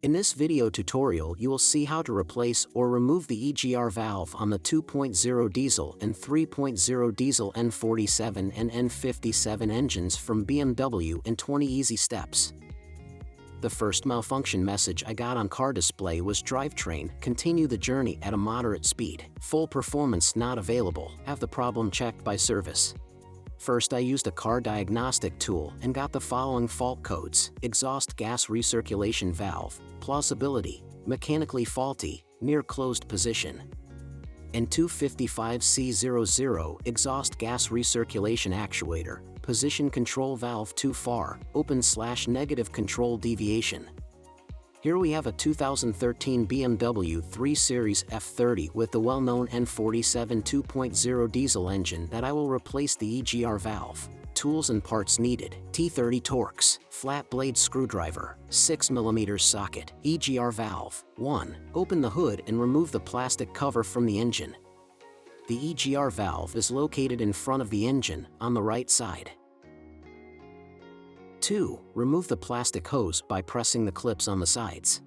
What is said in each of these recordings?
In this video tutorial you will see how to replace or remove the EGR valve on the 2.0 diesel and 3.0 diesel N47 and N57 engines from BMW in 20 easy steps. The first malfunction message I got on car display was drivetrain, continue the journey at a moderate speed, full performance not available, have the problem checked by service. First I used a car diagnostic tool and got the following fault codes: exhaust gas recirculation valve, plausibility, mechanically faulty, near closed position. N255C00 exhaust gas recirculation actuator, position control valve too far, open/negative control deviation. Here we have a 2013 BMW 3 Series F30 with the well-known N47 2.0 diesel engine that I will replace the EGR valve. Tools and parts needed: T30 Torx, flat blade screwdriver, 6mm socket, EGR valve. 1. Open the hood and remove the plastic cover from the engine. The EGR valve is located in front of the engine, on the right side. 2. Remove the plastic hose by pressing the clips on the sides.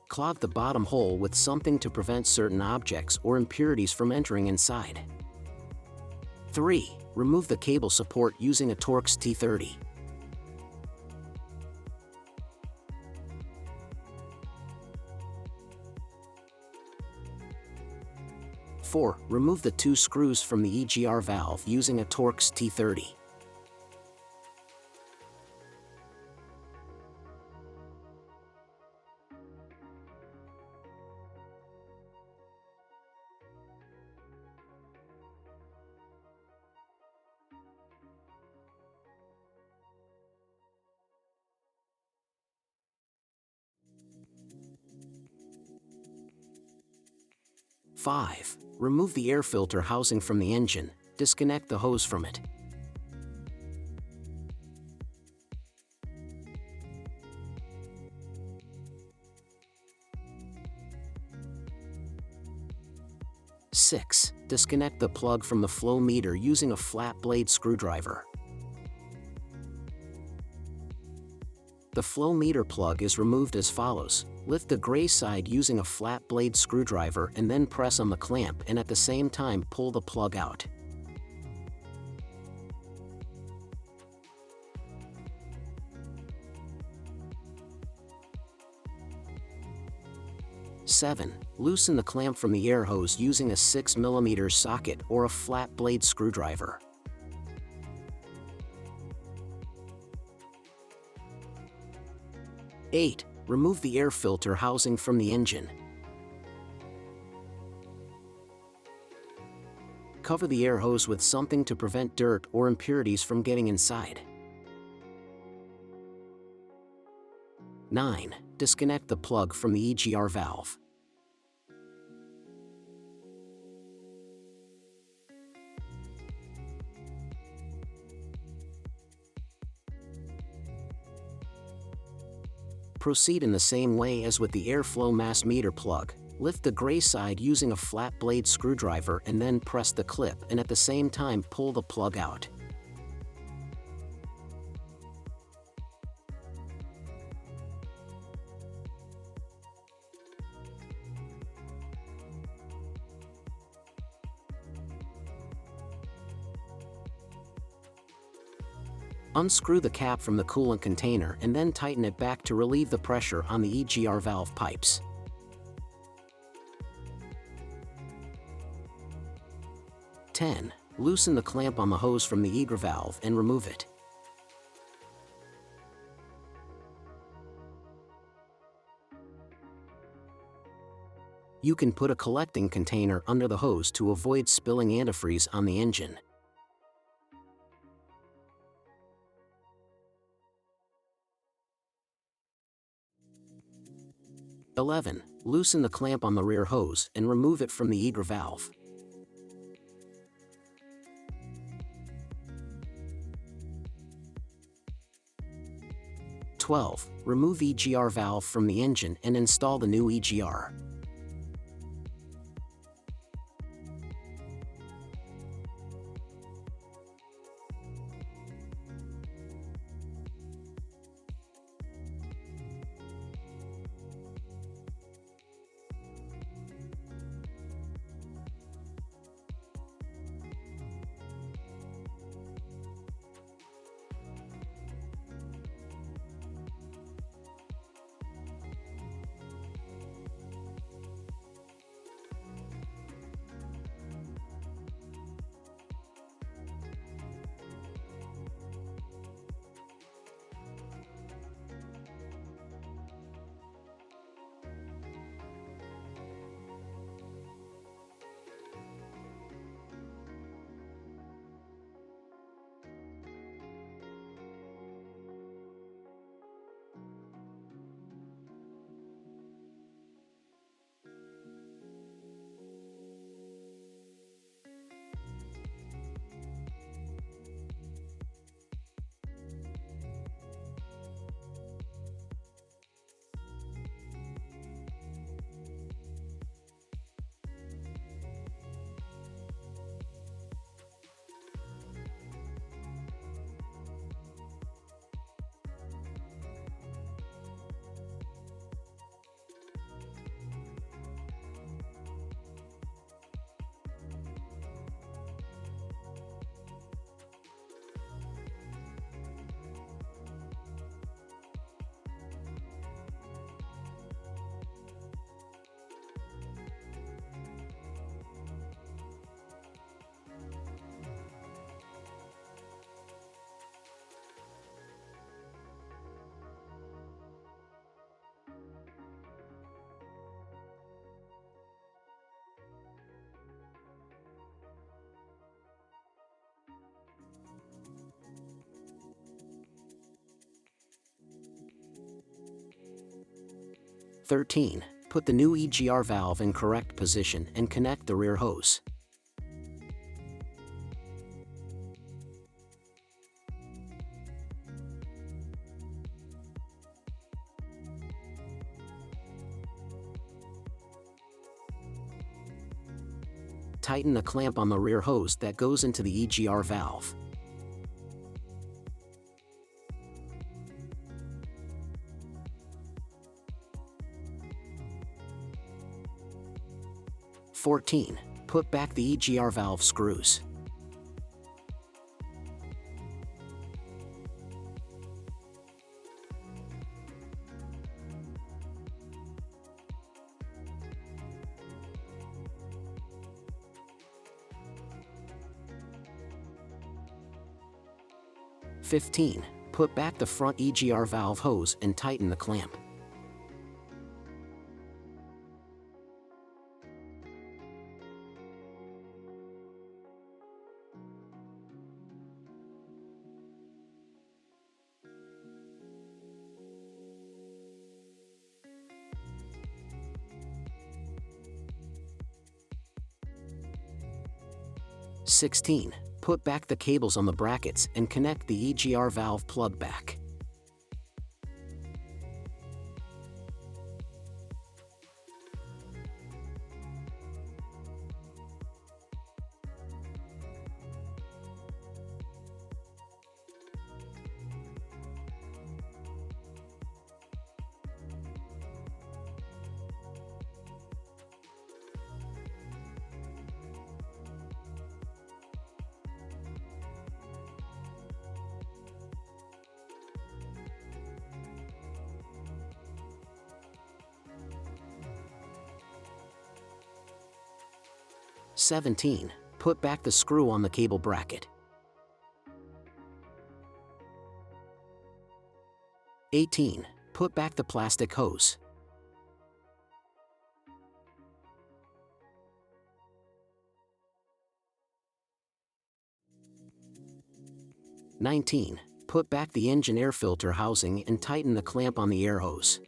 Clog the bottom hole with something to prevent certain objects or impurities from entering inside. 3. Remove the cable support using a Torx T30. 4. Remove the 2 screws from the EGR valve using a Torx T30. 5. Remove the air filter housing from the engine, disconnect the hose from it. 6. Disconnect the plug from the flow meter using a flat blade screwdriver. The flow meter plug is removed as follows. Lift the gray side using a flat blade screwdriver and then press on the clamp and at the same time pull the plug out. 7. Loosen the clamp from the air hose using a 6mm socket or a flat blade screwdriver. 8. Remove the air filter housing from the engine. Cover the air hose with something to prevent dirt or impurities from getting inside. 9. Disconnect the plug from the EGR valve. 10. Proceed in the same way as with the airflow mass meter plug. Lift the gray side using a flat blade screwdriver and then press the clip and at the same time pull the plug out. 11. Unscrew the cap from the coolant container and then tighten it back to relieve the pressure on the EGR valve pipes. 10. Loosen the clamp on the hose from the EGR valve and remove it. 12. You can put a collecting container under the hose to avoid spilling antifreeze on the engine. 13. 11. Loosen the clamp on the rear hose and remove it from the EGR valve. 12. Remove EGR valve from the engine and install the new EGR. 13. Put the new EGR valve in correct position and connect the rear hose. 14. Tighten the clamp on the rear hose that goes into the EGR valve. 14. Put back the EGR valve screws. 15. Put back the front EGR valve hose and tighten the clamp. 16. Put back the cables on the brackets and connect the EGR valve plug back. 17. Put back the screw on the cable bracket. 18. Put back the plastic hose. 19. Put back the engine air filter housing and tighten the clamp on the air hose.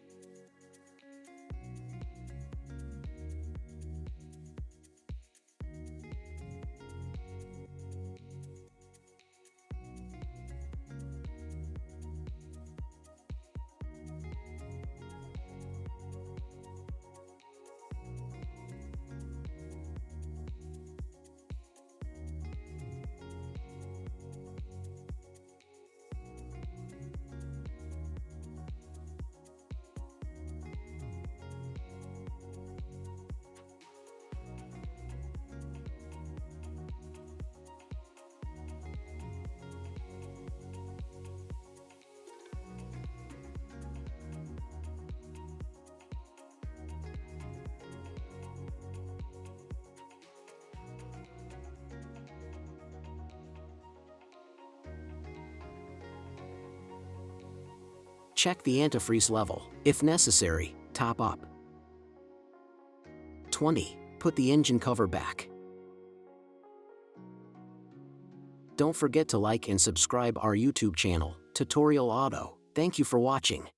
Check the antifreeze level. If necessary, top up. 20. Put the engine cover back. Don't forget to like and subscribe our YouTube channel, Tutorial Auto. Thank you for watching.